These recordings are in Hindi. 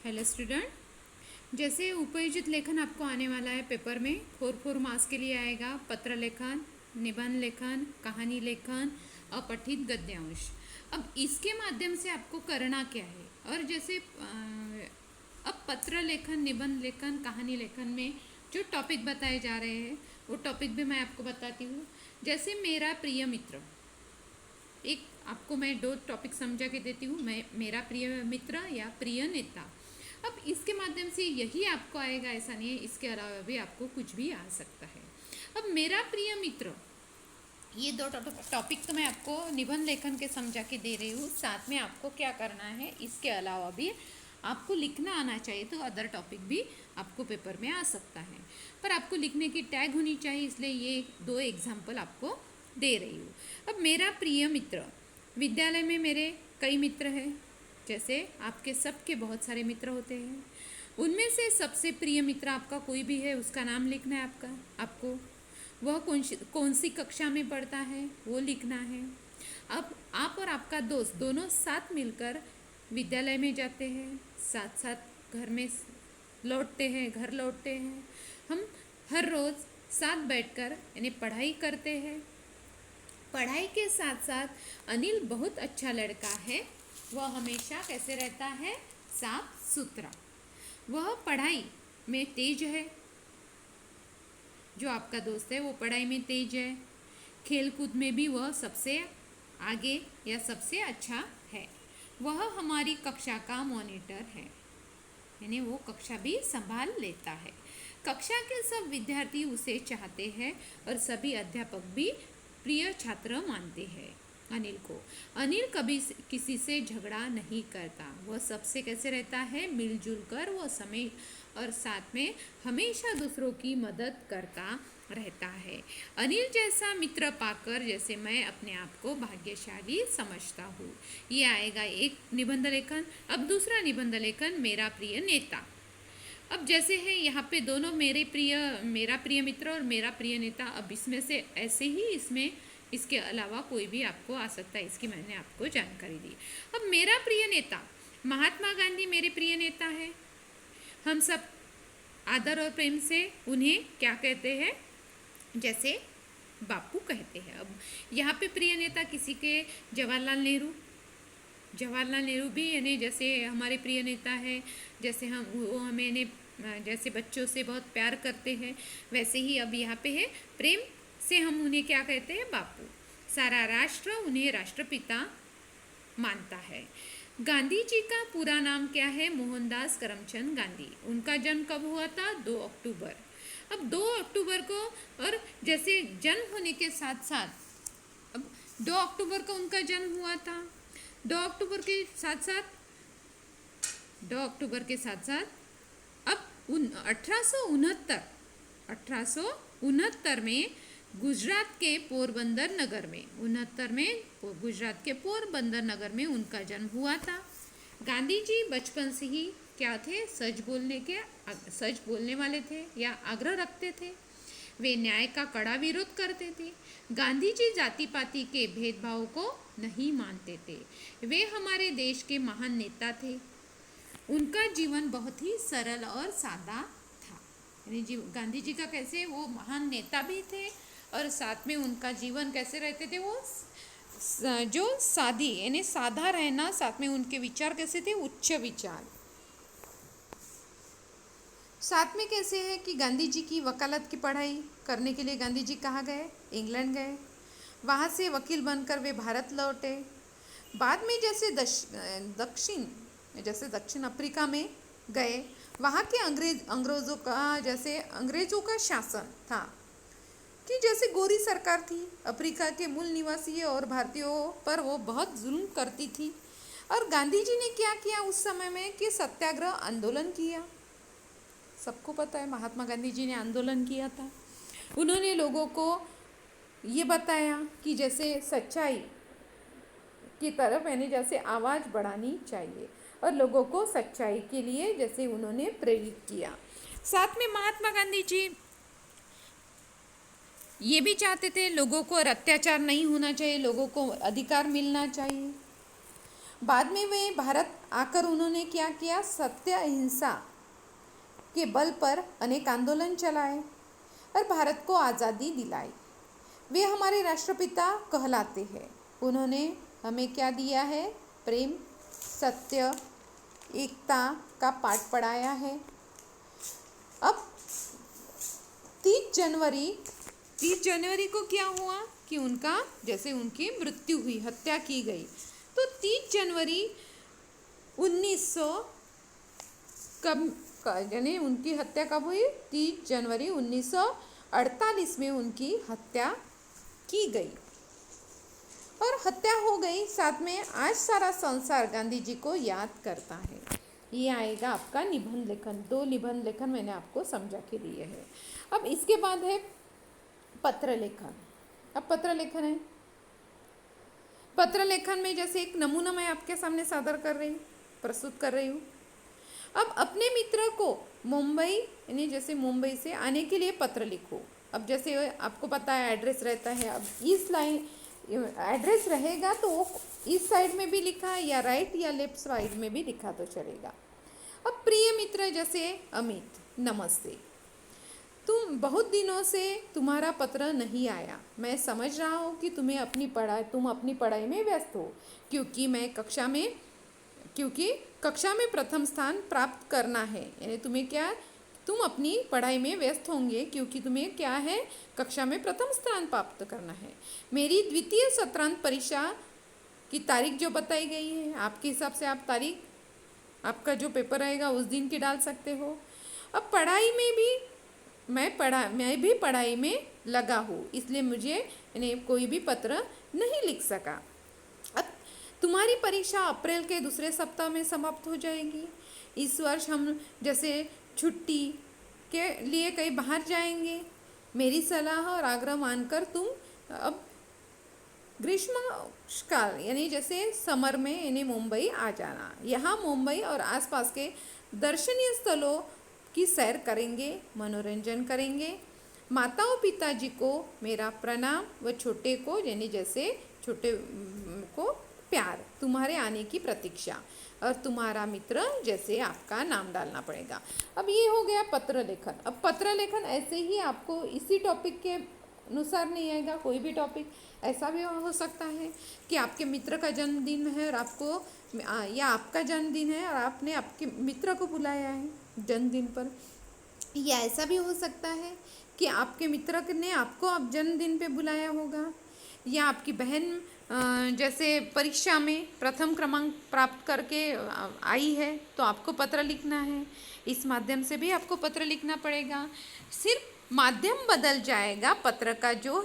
हेलो स्टूडेंट, जैसे उपयोजित लेखन आपको आने वाला है पेपर में 4 मार्क्स के लिए आएगा। पत्र लेखन, निबंध लेखन, कहानी लेखन, अपठित गद्यांश। अब इसके माध्यम से आपको करना क्या है, और जैसे अब पत्र लेखन, निबंध लेखन, कहानी लेखन में जो टॉपिक बताए जा रहे हैं वो टॉपिक भी मैं आपको बताती हूँ। जैसे मेरा प्रिय मित्र, एक आपको मैं 2 टॉपिक समझा के देती हूँ। मैं मेरा प्रिय मित्र या प्रिय नेता। अब इसके माध्यम से यही आपको आएगा, ऐसा नहीं है, इसके अलावा भी आपको कुछ भी आ सकता है। अब मेरा प्रिय मित्र, ये 2 टॉपिक तो मैं आपको निबंध लेखन के समझा के दे रही हूँ। साथ में आपको क्या करना है, इसके अलावा भी आपको लिखना आना चाहिए, तो अदर टॉपिक भी आपको पेपर में आ सकता है, पर आपको लिखने की टैग होनी चाहिए, इसलिए ये 2 एग्जाम्पल आपको दे रही हूँ। अब मेरा प्रिय मित्र, विद्यालय में मेरे कई मित्र हैं, जैसे आपके सबके बहुत सारे मित्र होते हैं। उनमें से सबसे प्रिय मित्र आपका कोई भी है, उसका नाम लिखना है आपको। वह कौन सी कक्षा में पढ़ता है वो लिखना है। अब आप और आपका दोस्त दोनों साथ मिलकर विद्यालय में जाते हैं, साथ साथ घर में घर लौटते हैं। हम हर रोज़ साथ बैठकर यानी पढ़ाई करते हैं। पढ़ाई के साथ साथ अनिल बहुत अच्छा लड़का है। वह हमेशा कैसे रहता है, साफ सुथरा। वह पढ़ाई में तेज है। जो आपका दोस्त है वो पढ़ाई में तेज है। खेल कूद में भी वह सबसे आगे या सबसे अच्छा है। वह हमारी कक्षा का मॉनिटर है, यानी वो कक्षा भी संभाल लेता है। कक्षा के सब विद्यार्थी उसे चाहते हैं और सभी अध्यापक भी प्रिय छात्र मानते हैं अनिल को। अनिल कभी किसी से झगड़ा नहीं करता। वह सबसे कैसे रहता है, मिलजुल कर। वह समय और साथ में हमेशा दूसरों की मदद करता रहता है। अनिल जैसा मित्र पाकर जैसे मैं अपने आप को भाग्यशाली समझता हूँ। ये आएगा एक निबंध लेखन। अब दूसरा निबंध लेखन, मेरा प्रिय नेता। अब जैसे है यहाँ पे दोनों मेरा प्रिय मित्र और मेरा प्रिय नेता। अब इसमें से ऐसे ही इसके अलावा कोई भी आपको आ सकता है, इसकी मैंने आपको जानकारी दी। अब मेरा प्रिय नेता, महात्मा गांधी मेरे प्रिय नेता है। हम सब आदर और प्रेम से उन्हें क्या कहते हैं, जैसे बापू कहते हैं। अब यहाँ पे प्रिय नेता किसी के जवाहरलाल नेहरू भी यानी जैसे हमारे प्रिय नेता है। जैसे वो हमें जैसे बच्चों से बहुत प्यार करते हैं, वैसे ही अब यहाँ पे है प्रेम से हम उन्हें क्या कहते हैं, बापू। सारा राष्ट्र उन्हें राष्ट्रपिता मानता है। गांधी जी का पूरा नाम क्या है, मोहनदास करमचंद गांधी। उनका जन्म कब हुआ था, 2 अक्टूबर। अब 2 अक्टूबर को, और जैसे जन्म होने के साथ साथ अब 2 अक्टूबर को उनका जन्म हुआ था। 2 अक्टूबर के साथ साथ अब 1869 में गुजरात के पोरबंदर नगर में उनका जन्म हुआ था। गांधी जी बचपन से ही क्या थे, सच बोलने वाले थे या आग्रह रखते थे। वे न्याय का कड़ा विरोध करते थे। गांधी जी जाति पाति के भेदभाव को नहीं मानते थे। वे हमारे देश के महान नेता थे। उनका जीवन बहुत ही सरल और सादा था। यानी गांधी जी का कैसे, वो महान नेता भी थे और साथ में उनका जीवन कैसे रहते थे, वो जो सादी यानी सादा रहना, साथ में उनके विचार कैसे थे, उच्च विचार। साथ में कैसे है कि गांधी जी की वकालत की पढ़ाई करने के लिए गांधी जी कहाँ गए, इंग्लैंड गए। वहाँ से वकील बनकर वे भारत लौटे। बाद में जैसे दक्षिण अफ्रीका में गए। वहाँ के अंग्रेज़ों का शासन था कि जैसे गोरी सरकार थी, अफ्रीका के मूल निवासी और भारतीयों पर वो बहुत जुल्म करती थी। और गांधी जी ने क्या किया उस समय में कि सत्याग्रह आंदोलन किया। सबको पता है महात्मा गांधी जी ने आंदोलन किया था। उन्होंने लोगों को ये बताया कि जैसे सच्चाई की तरफ यानी जैसे आवाज़ बढ़ानी चाहिए, और लोगों को सच्चाई के लिए जैसे उन्होंने प्रेरित किया। साथ में महात्मा गांधी जी ये भी चाहते थे लोगों को अत्याचार नहीं होना चाहिए, लोगों को अधिकार मिलना चाहिए। बाद में वे भारत आकर उन्होंने क्या किया, सत्य अहिंसा के बल पर अनेक आंदोलन चलाए और भारत को आज़ादी दिलाई। वे हमारे राष्ट्रपिता कहलाते हैं। उन्होंने हमें क्या दिया है, प्रेम, सत्य, एकता का पाठ पढ़ाया है। अब 30 जनवरी को क्या हुआ कि उनका जैसे उनकी मृत्यु हुई, हत्या की गई। तो 30 जनवरी 1900 यानी उनकी हत्या कब हुई, 30 जनवरी 1948 में उनकी हत्या की गई और हत्या हो गई। साथ में आज सारा संसार गांधी जी को याद करता है। ये आएगा आपका निबंध लेखन। 2 निबंध लेखन मैंने आपको समझा के दिए हैं। अब इसके बाद है पत्र लेखन। अब पत्र लेखन है, पत्र लेखन में जैसे एक नमूना मैं आपके सामने सादर कर रही हूँ, प्रस्तुत कर रही हूँ। अब अपने मित्र को मुंबई यानी जैसे मुंबई से आने के लिए पत्र लिखो। अब जैसे आपको पता है एड्रेस रहता है, अब इस लाइन एड्रेस रहेगा तो वो इस साइड में भी लिखा या राइट या लेफ्ट साइड में भी लिखा तो चलेगा। अब प्रिय मित्र जैसे अमित, नमस्ते, तुम बहुत दिनों से तुम्हारा पत्र नहीं आया। मैं समझ रहा हूँ कि तुम अपनी पढ़ाई में व्यस्त हो, क्योंकि कक्षा में प्रथम स्थान प्राप्त करना है। यानी तुम अपनी पढ़ाई में व्यस्त होंगे क्योंकि तुम्हें क्या है, कक्षा में प्रथम स्थान प्राप्त करना है। मेरी द्वितीय सत्रांत परीक्षा की तारीख जो बताई गई है, आपके हिसाब से आप तारीख, आपका जो पेपर आएगा उस दिन की डाल सकते हो। अब पढ़ाई में भी मैं भी पढ़ाई में लगा हूँ, इसलिए मुझे कोई भी पत्र नहीं लिख सका। अब तुम्हारी परीक्षा अप्रैल के दूसरे सप्ताह में समाप्त हो जाएगी। इस वर्ष हम जैसे छुट्टी के लिए कहीं बाहर जाएंगे। मेरी सलाह और आग्रह मानकर तुम अब ग्रीष्मकाल यानी जैसे समर में यानी मुंबई आ जाना। यहाँ मुंबई और आसपास के दर्शनीय स्थलों की सैर करेंगे, मनोरंजन करेंगे। माताओं पिताजी को मेरा प्रणाम व छोटे को यानी जैसे छोटे को प्यार। तुम्हारे आने की प्रतीक्षा और तुम्हारा मित्र जैसे आपका नाम डालना पड़ेगा। अब ये हो गया पत्र लेखन। अब पत्र लेखन ऐसे ही आपको इसी टॉपिक के अनुसार नहीं आएगा, कोई भी टॉपिक ऐसा भी हो सकता है कि आपके मित्र का जन्मदिन है और या आपका जन्मदिन है और आपने आपके मित्र को बुलाया है जन्मदिन पर, या ऐसा भी हो सकता है कि आपके मित्र ने आपको अब जन्मदिन पे बुलाया होगा, या आपकी बहन जैसे परीक्षा में प्रथम क्रमांक प्राप्त करके आई है तो आपको पत्र लिखना है। इस माध्यम से भी आपको पत्र लिखना पड़ेगा। सिर्फ माध्यम बदल जाएगा, पत्र का जो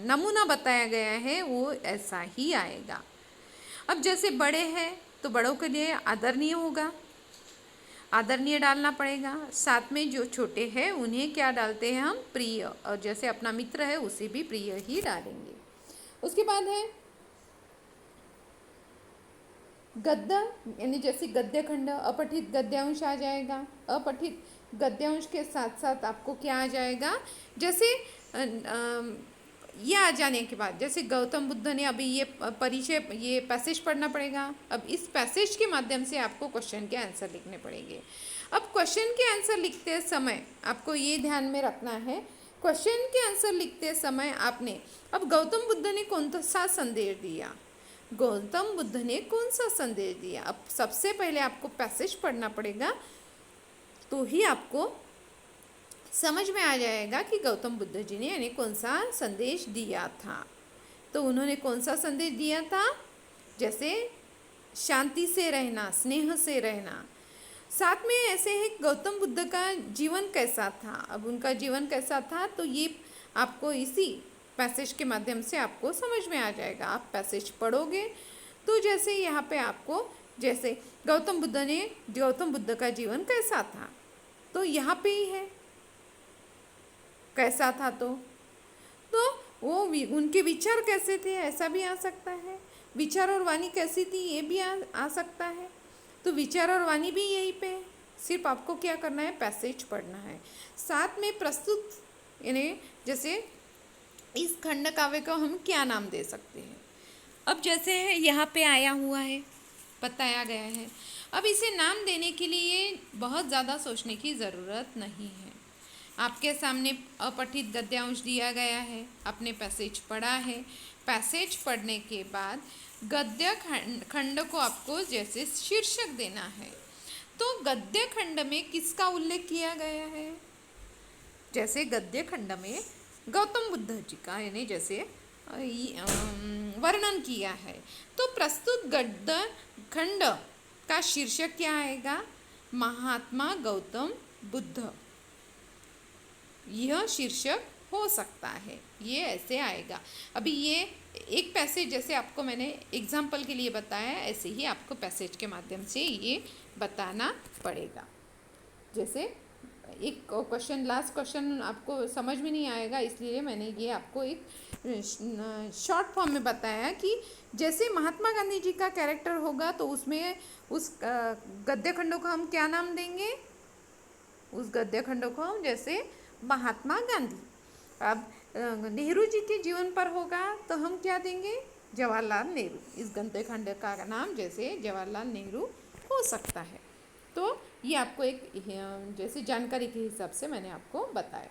नमूना बताया गया है वो ऐसा ही आएगा। अब जैसे बड़े हैं तो बड़ों के लिए आदरणीय होगा, आदरणीय डालना पड़ेगा। साथ में जो छोटे हैं उन्हें क्या डालते हैं हम, प्रिय, और जैसे अपना मित्र है उसे भी प्रिय ही डालेंगे। उसके बाद है गद्य यानी जैसे गद्य खंड, अपठित गद्यांश आ जाएगा। अपठित गद्यांश के साथ साथ आपको क्या आ जाएगा, जैसे ये आ जाने के बाद जैसे गौतम बुद्ध ने अभी ये पैसेज पढ़ना पड़ेगा। अब इस पैसेज के माध्यम से आपको क्वेश्चन के आंसर लिखने पड़ेंगे। अब क्वेश्चन के आंसर लिखते समय आपको ये ध्यान में रखना है, क्वेश्चन के आंसर लिखते समय आपने अब गौतम बुद्ध ने कौन सा संदेश दिया, गौतम बुद्ध ने कौन सा संदेश दिया। अब सबसे पहले आपको पैसेज पढ़ना पड़ेगा तो ही आपको समझ में आ जाएगा कि गौतम बुद्ध जी ने यानी कौन सा संदेश दिया था। तो उन्होंने कौन सा संदेश दिया था, जैसे शांति से रहना, स्नेह से रहना। साथ में ऐसे है गौतम बुद्ध का जीवन कैसा था। अब उनका जीवन कैसा था तो ये आपको इसी पैसेज के माध्यम से आपको समझ में आ जाएगा। आप पैसेज पढ़ोगे तो जैसे यहाँ पे आपको जैसे गौतम बुद्ध का जीवन कैसा था तो यहाँ पे ही है कैसा था, तो वो उनके विचार कैसे थे ऐसा भी आ सकता है। विचार और वाणी कैसी थी ये भी आ सकता है। तो विचार और वाणी भी यहीं पे है, सिर्फ आपको क्या करना है, पैसेज पढ़ना है। साथ में प्रस्तुत यानी जैसे इस खंड काव्य को हम क्या नाम दे सकते हैं, अब जैसे है यहाँ पे आया हुआ है, बताया गया है। अब इसे नाम देने के लिए बहुत ज़्यादा सोचने की ज़रूरत नहीं है। आपके सामने अपठित गद्यांश दिया गया है, आपने पैसेज पढ़ा है। पैसेज पढ़ने के बाद गद्य खंड को आपको जैसे शीर्षक देना है। तो गद्य खंड में किसका उल्लेख किया गया है? जैसे गद्य खंड में गौतम बुद्ध जी का यानी जैसे वर्णन किया है। तो प्रस्तुत गद्य खंड का शीर्षक क्या आएगा? महात्मा गौतम बुद्ध, यह शीर्षक हो सकता है, ये ऐसे आएगा। अभी ये एक पैसेज जैसे आपको मैंने एग्जाम्पल के लिए बताया, ऐसे ही आपको पैसेज के माध्यम से ये बताना पड़ेगा। जैसे एक क्वेश्चन, लास्ट क्वेश्चन आपको समझ में नहीं आएगा, इसलिए मैंने ये आपको एक शॉर्ट फॉर्म में बताया कि जैसे महात्मा गांधी जी का कैरेक्टर होगा तो उसमें उस गद्य खंडों को हम क्या नाम देंगे? उस गद्य खंडों को हम जैसे महात्मा गांधी। अब नेहरू जी के जीवन पर होगा तो हम क्या देंगे? जवाहरलाल नेहरू। इस गद्य खंड का नाम जैसे जवाहरलाल नेहरू हो सकता है। तो ये आपको एक जैसे जानकारी के हिसाब से मैंने आपको बताया।